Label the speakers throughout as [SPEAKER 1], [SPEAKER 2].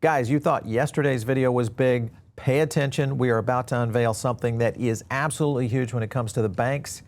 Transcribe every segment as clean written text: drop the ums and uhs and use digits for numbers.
[SPEAKER 1] Guys, you thought yesterday's video was big. Pay attention. We are about to unveil something that is absolutely huge when it comes to the banks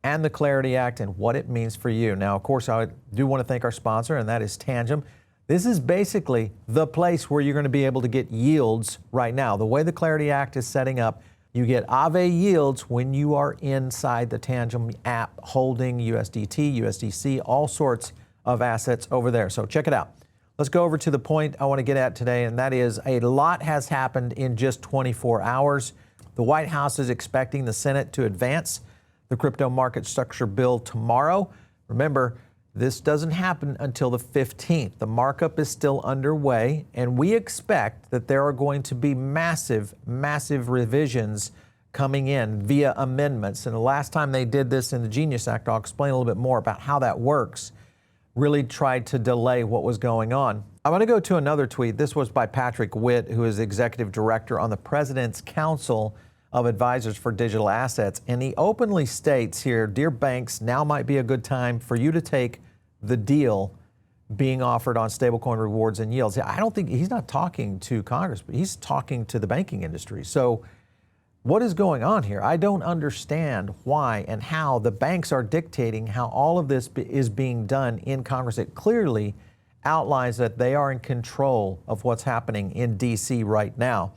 [SPEAKER 1] and the Clarity Act and what it means for you. Now, of course, I do want to thank our sponsor, and that is Tangem. This is basically the place where you're going to be able to get yields right now. The way the Clarity Act is setting up, you get AAVE yields when you are inside the Tangem app holding USDT, USDC, all sorts of assets over there. So check it out. Let's go over to the point I want to get at today, and that is a lot has happened in just 24 hours. The White House is expecting the Senate to advance the crypto market structure bill tomorrow. Remember, this doesn't happen until the 15th. The markup is still underway, and we expect that there are going to be massive revisions coming in via amendments. And the last time they did this in the Genius Act, I'll explain a little bit more about how that works, really tried to delay what was going on. I'm going to go to another tweet. This was by Patrick Witt, who is executive director on the President's Council of Advisors for Digital Assets. And he openly states here, dear banks, now might be a good time for you to take the deal being offered on stablecoin rewards and yields. I don't think he's not talking to Congress, but he's talking to the banking industry. So what is going on here? I don't understand why and how the banks are dictating how all of this is being done in Congress. It clearly outlines that they are in control of what's happening in DC right now.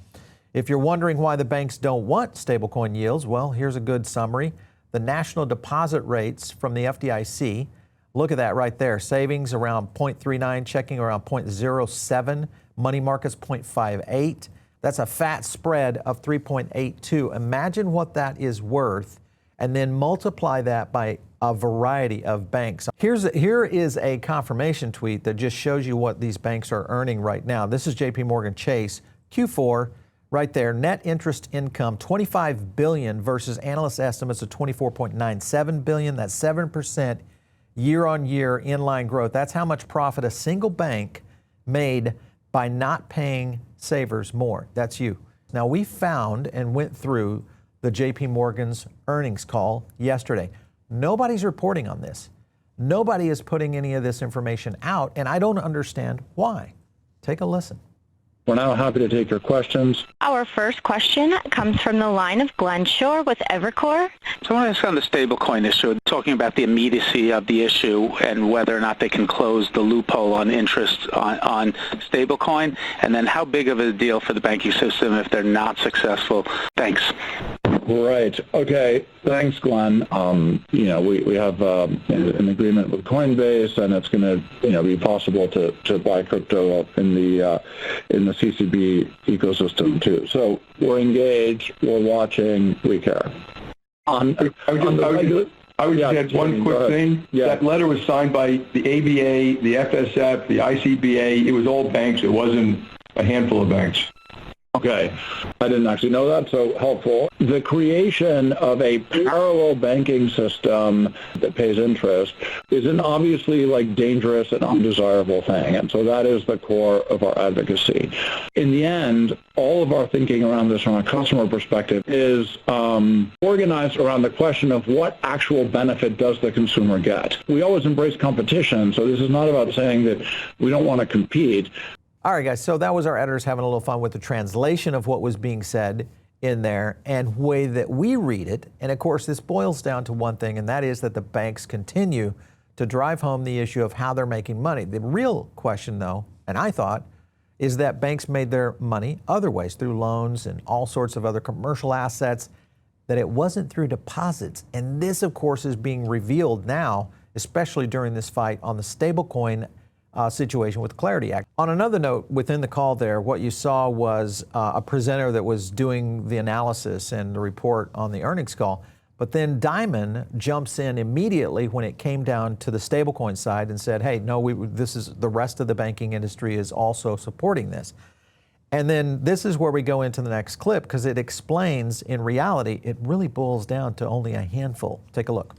[SPEAKER 1] If you're wondering why the banks don't want stablecoin yields, well, here's a good summary. The national deposit rates from the FDIC, look at that right there. Savings around 0.39, checking around 0.07, money markets 0.58. That's a fat spread of 3.82. Imagine what that is worth, and then multiply that by a variety of banks. Here is a confirmation tweet that just shows you what these banks are earning right now. This is JP Morgan Chase, Q4, right there. Net interest income, $25 billion versus analyst estimates of $24.97 billion. That's 7% year-on-year inline growth. That's how much profit a single bank made by not paying savers more. That's you. Now, we found and went through the JP Morgan's earnings call yesterday. Nobody's reporting on this. Nobody is putting any of this information out, and I don't understand why. Take a listen.
[SPEAKER 2] We're now happy to take your questions.
[SPEAKER 3] Our first question comes from the line of Glenn Schorr with Evercore.
[SPEAKER 4] So I want to ask on the stablecoin issue, talking about the immediacy of the issue and whether or not they can close the loophole on interest on stablecoin, and then how big of a deal for the banking system if they're not successful. Thanks.
[SPEAKER 2] Right. Okay. Thanks, Glenn. We have an agreement with Coinbase, and it's going to be possible to buy crypto in the CCB ecosystem too. So we're engaged. We're watching. We care.
[SPEAKER 5] I would just add one quick thing. Yeah. That letter was signed by the ABA, the FSF, the ICBA. It was all banks. It wasn't a handful of banks.
[SPEAKER 2] Okay. I didn't actually know that, so helpful. The creation of a parallel banking system that pays interest is an obviously dangerous and undesirable thing, and so that is the core of our advocacy. In the end, all of our thinking around this from a customer perspective is organized around the question of what actual benefit does the consumer get. We always embrace competition, so this is not about saying that we don't want to compete.
[SPEAKER 1] All right, guys, so that was our editors having a little fun with the translation of what was being said in there and way that we read it. And of course, this boils down to one thing, and that is that the banks continue to drive home the issue of how they're making money. The real question, though, and I thought, is that banks made their money other ways, through loans and all sorts of other commercial assets, that it wasn't through deposits. And this, of course, is being revealed now, especially during this fight on the stablecoin situation with the Clarity Act. On another note, within the call there, what you saw was a presenter that was doing the analysis and the report on the earnings call. But then Diamond jumps in immediately when it came down to the stablecoin side and said, hey, no, this is the rest of the banking industry is also supporting this. And then this is where we go into the next clip, because it explains in reality, it really boils down to only a handful. Take a look.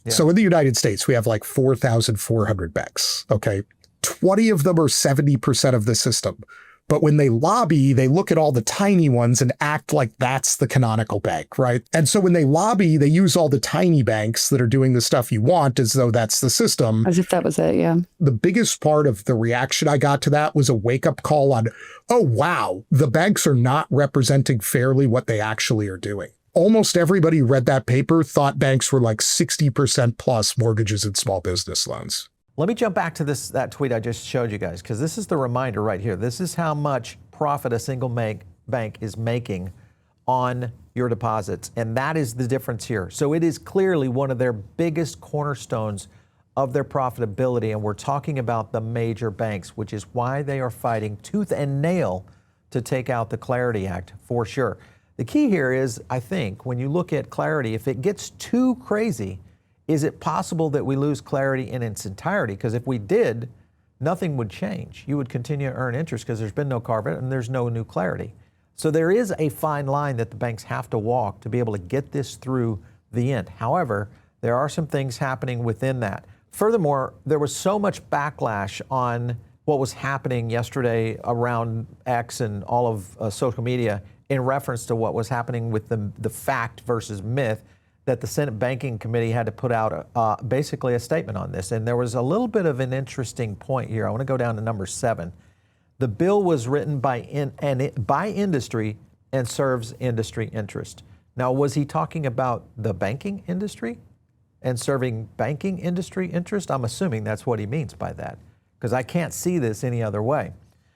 [SPEAKER 6] Yeah. So in the United States, we have 4,400 banks. Okay. 20 of them are 70% of the system. But when they lobby, they look at all the tiny ones and act like that's the canonical bank, right? And so when they lobby, they use all the tiny banks that are doing the stuff you want as though that's the system.
[SPEAKER 7] As if that was it, yeah.
[SPEAKER 6] The biggest part of the reaction I got to that was a wake-up call on, oh, wow, the banks are not representing fairly what they actually are doing. Almost everybody who read that paper thought banks were like 60% plus mortgages and small business loans.
[SPEAKER 1] Let me jump back to that tweet I just showed you guys, because this is the reminder right here. This is how much profit a single bank is making on your deposits, and that is the difference here. So it is clearly one of their biggest cornerstones of their profitability, and we're talking about the major banks, which is why they are fighting tooth and nail to take out the Clarity Act for sure. The key here is, I think, when you look at Clarity, if it gets too crazy, is it possible that we lose Clarity in its entirety? Because if we did, nothing would change. You would continue to earn interest because there's been no carve-out and there's no new Clarity. So there is a fine line that the banks have to walk to be able to get this through the end. However, there are some things happening within that. Furthermore, there was so much backlash on what was happening yesterday around X and all of social media in reference to what was happening with the fact versus myth, that the Senate Banking Committee had to put out basically a statement on this. And there was a little bit of an interesting point here. I want to go down to number 7. The bill was written by industry and serves industry interest. Now, was he talking about the banking industry and serving banking industry interest? I'm assuming that's what he means by that, because I can't see this any other way.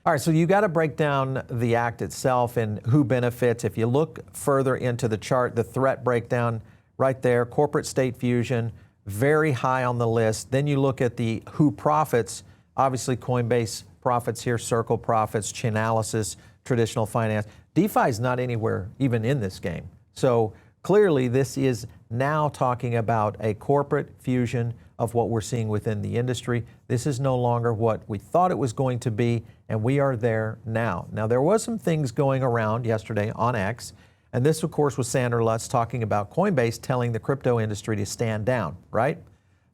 [SPEAKER 1] All right, so you got to break down the act itself and who benefits. If you look further into the chart, the threat breakdown, right there, corporate state fusion, very high on the list. Then you look at the who profits, obviously Coinbase profits here, Circle profits, Chainalysis, traditional finance. DeFi is not anywhere even in this game. So clearly this is now talking about a corporate fusion of what we're seeing within the industry. This is no longer what we thought it was going to be, and we are there now. Now, there was some things going around yesterday on X, and this, of course, was Sandra Lutz talking about Coinbase telling the crypto industry to stand down, right?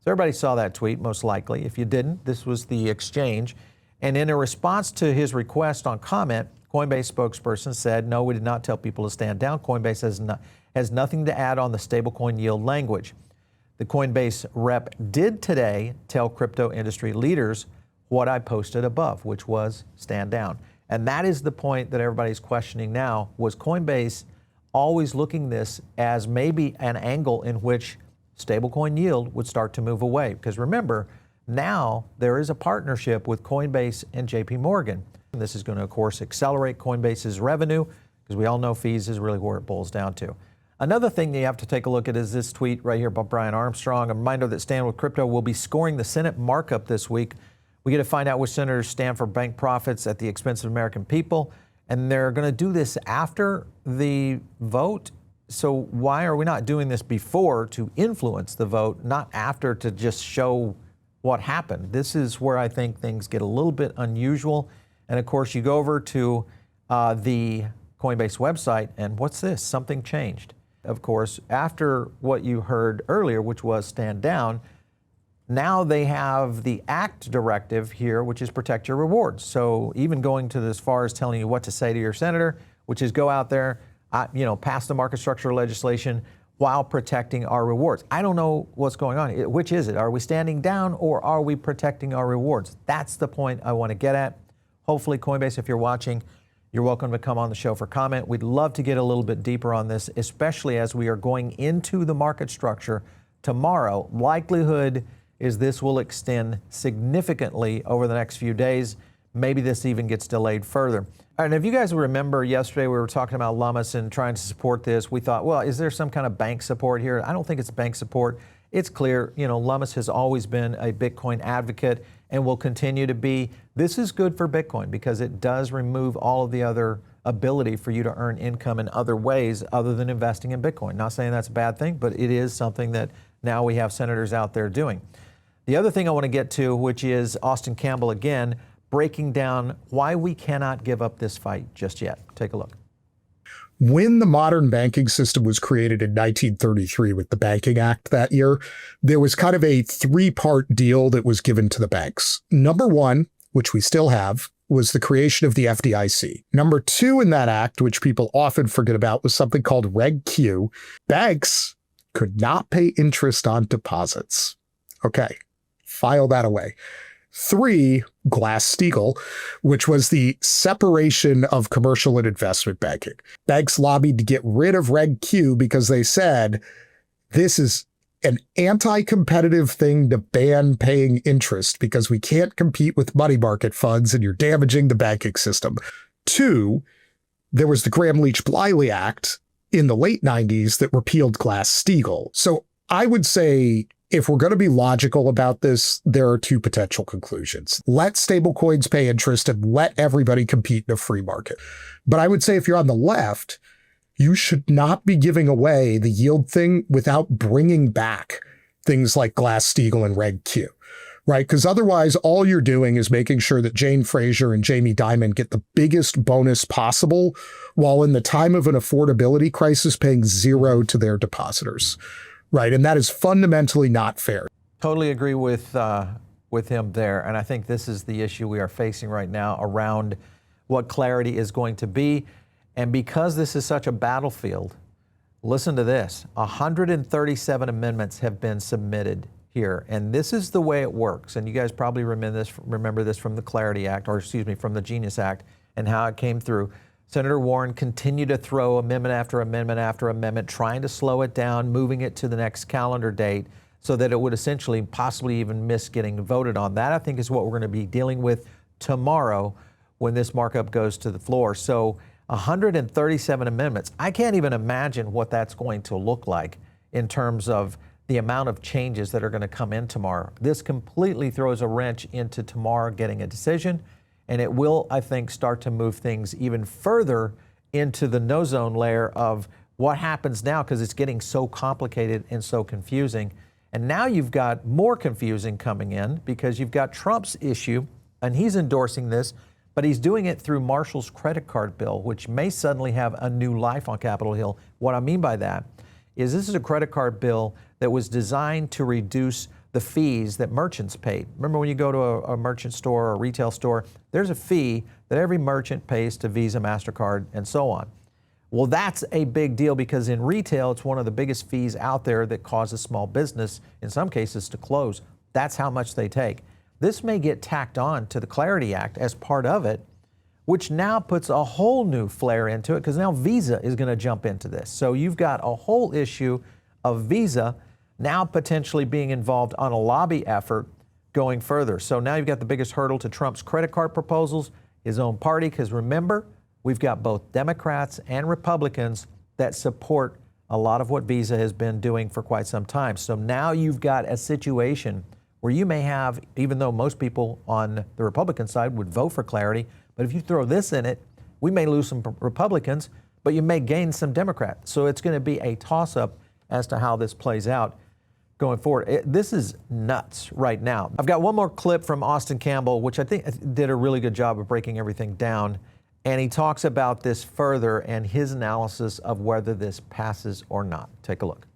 [SPEAKER 1] So everybody saw that tweet, most likely. If you didn't, this was the exchange. And in a response to his request on comment, Coinbase spokesperson said, no, we did not tell people to stand down. Coinbase has nothing to add on the stablecoin yield language. The Coinbase rep did today tell crypto industry leaders what I posted above, which was stand down. And that is the point that everybody's questioning now. Was Coinbase always looking this as maybe an angle in which stablecoin yield would start to move away? Because remember, now there is a partnership with Coinbase and JP Morgan. And this is going to, of course, accelerate Coinbase's revenue, because we all know fees is really where it boils down to. Another thing that you have to take a look at is this tweet right here by Brian Armstrong. A reminder that Stand With Crypto will be scoring the Senate markup this week. We get to find out which senators stand for bank profits at the expense of American people. And they're going to do this after the vote. So why are we not doing this before to influence the vote, not after to just show what happened? This is where I think things get a little bit unusual. And of course, you go over to the Coinbase website, and what's this? Something changed. Of course, after what you heard earlier, which was stand down, now they have the ACT directive here, which is protect your rewards. So even going to as far as telling you what to say to your senator, which is go out there, pass the market structure legislation while protecting our rewards. I don't know what's going on. Which is it? Are we standing down or are we protecting our rewards? That's the point I want to get at. Hopefully, Coinbase, if you're watching, you're welcome to come on the show for comment. We'd love to get a little bit deeper on this, especially as we are going into the market structure tomorrow. Likelihood is this will extend significantly over the next few days. Maybe this even gets delayed further. All right, and if you guys remember yesterday, we were talking about Lummis and trying to support this. We thought, well, is there some kind of bank support here? I don't think it's bank support. It's clear, Lummis has always been a Bitcoin advocate and will continue to be. This is good for Bitcoin because it does remove all of the other ability for you to earn income in other ways other than investing in Bitcoin. Not saying that's a bad thing, but it is something that now we have senators out there doing. The other thing I want to get to, which is Austin Campbell again, breaking down why we cannot give up this fight just yet. Take a look.
[SPEAKER 6] When the modern banking system was created in 1933 with the Banking Act that year, there was kind of a 3-part deal that was given to the banks. Number one, which we still have, was the creation of the FDIC. Number 2 in that act, which people often forget about, was something called Reg Q. Banks could not pay interest on deposits. Okay, file that away. 3, Glass-Steagall, which was the separation of commercial and investment banking. Banks lobbied to get rid of Reg Q because they said, this is an anti-competitive thing to ban paying interest because we can't compete with money market funds and you're damaging the banking system. 2, there was the Gramm-Leach-Bliley Act in the late 90s that repealed Glass-Steagall. So I would say, if we're going to be logical about this, there are 2 potential conclusions. Let stablecoins pay interest and let everybody compete in a free market. But I would say if you're on the left, you should not be giving away the yield thing without bringing back things like Glass-Steagall and Reg Q, right? Because otherwise, all you're doing is making sure that Jane Fraser and Jamie Dimon get the biggest bonus possible, while in the time of an affordability crisis, paying 0 to their depositors, right? And that is fundamentally not fair.
[SPEAKER 1] Totally agree with him there. And I think this is the issue we are facing right now around what clarity is going to be. And because this is such a battlefield, listen to this, 137 amendments have been submitted here. And this is the way it works. And you guys probably remember this from the Clarity Act, or excuse me, from the Genius Act and how it came through. Senator Warren continued to throw amendment after amendment after amendment, trying to slow it down, moving it to the next calendar date so that it would essentially possibly even miss getting voted on. That, I think, is what we're going to be dealing with tomorrow when this markup goes to the floor. So 137 amendments. I can't even imagine what that's going to look like in terms of the amount of changes that are going to come in tomorrow. This completely throws a wrench into tomorrow getting a decision, and it will, I think, start to move things even further into the no-zone layer of what happens now, because it's getting so complicated and so confusing. And now you've got more confusing coming in because you've got Trump's issue, and he's endorsing this, but he's doing it through Marshall's credit card bill, which may suddenly have a new life on Capitol Hill. What I mean by that is this is a credit card bill that was designed to reduce the fees that merchants paid. Remember when you go to a merchant store or a retail store, there's a fee that every merchant pays to Visa, MasterCard, and so on. Well, that's a big deal because in retail, it's one of the biggest fees out there that causes small business, in some cases, to close. That's how much they take. This may get tacked on to the Clarity Act as part of it, which now puts a whole new flair into it because now Visa is going to jump into this. So you've got a whole issue of Visa now potentially being involved on a lobby effort going further. So now you've got the biggest hurdle to Trump's credit card proposals, his own party, because remember, we've got both Democrats and Republicans that support a lot of what Visa has been doing for quite some time. So now you've got a situation where you may have, even though most people on the Republican side would vote for clarity, but if you throw this in it, we may lose some Republicans, but you may gain some Democrats. So it's going to be a toss-up as to how this plays out going forward. This is nuts right now. I've got one more clip from Austin Campbell, which I think did a really good job of breaking everything down. And he talks about this further and his analysis of whether this passes or not. Take a look.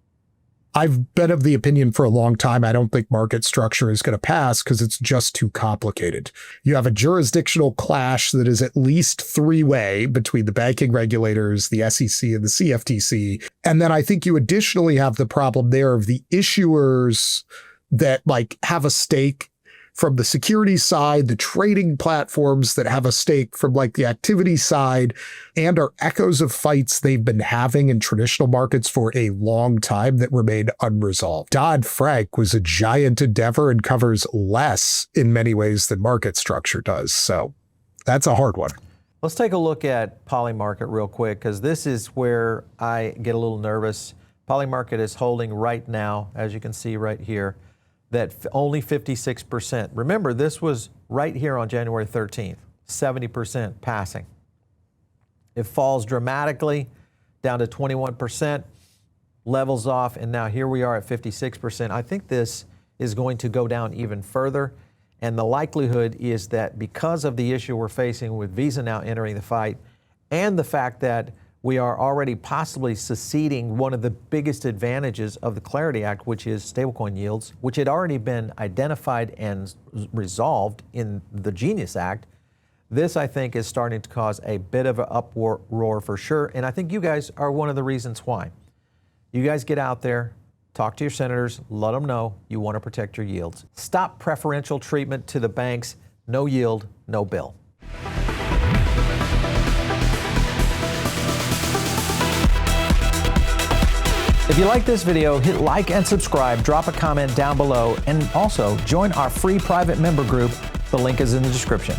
[SPEAKER 6] I've been of the opinion for a long time, I don't think market structure is going to pass because it's just too complicated. You have a jurisdictional clash that is at least three-way between the banking regulators, the SEC, and the CFTC. And then I think you additionally have the problem there of the issuers that have a stake from the security side, the trading platforms that have a stake from the activity side, and are echoes of fights they've been having in traditional markets for a long time that remain unresolved. Dodd-Frank was a giant endeavor and covers less in many ways than market structure does. So that's a hard one.
[SPEAKER 1] Let's take a look at Polymarket real quick, because this is where I get a little nervous. Polymarket is holding right now, as you can see right here, that only 56%. Remember, this was right here on January 13th, 70% passing. It falls dramatically down to 21%, levels off, and now here we are at 56%. I think this is going to go down even further, and the likelihood is that because of the issue we're facing with Visa now entering the fight, and the fact that we are already possibly seceding one of the biggest advantages of the Clarity Act, which is stablecoin yields, which had already been identified and resolved in the Genius Act, This, I think, is starting to cause a bit of an uproar for sure, and I think you guys are one of the reasons why. You guys get out there, talk to your senators, let them know you want to protect your yields. Stop preferential treatment to the banks. No yield, no bill. If you like this video, hit like and subscribe, drop a comment down below, and also join our free private member group. The link is in the description.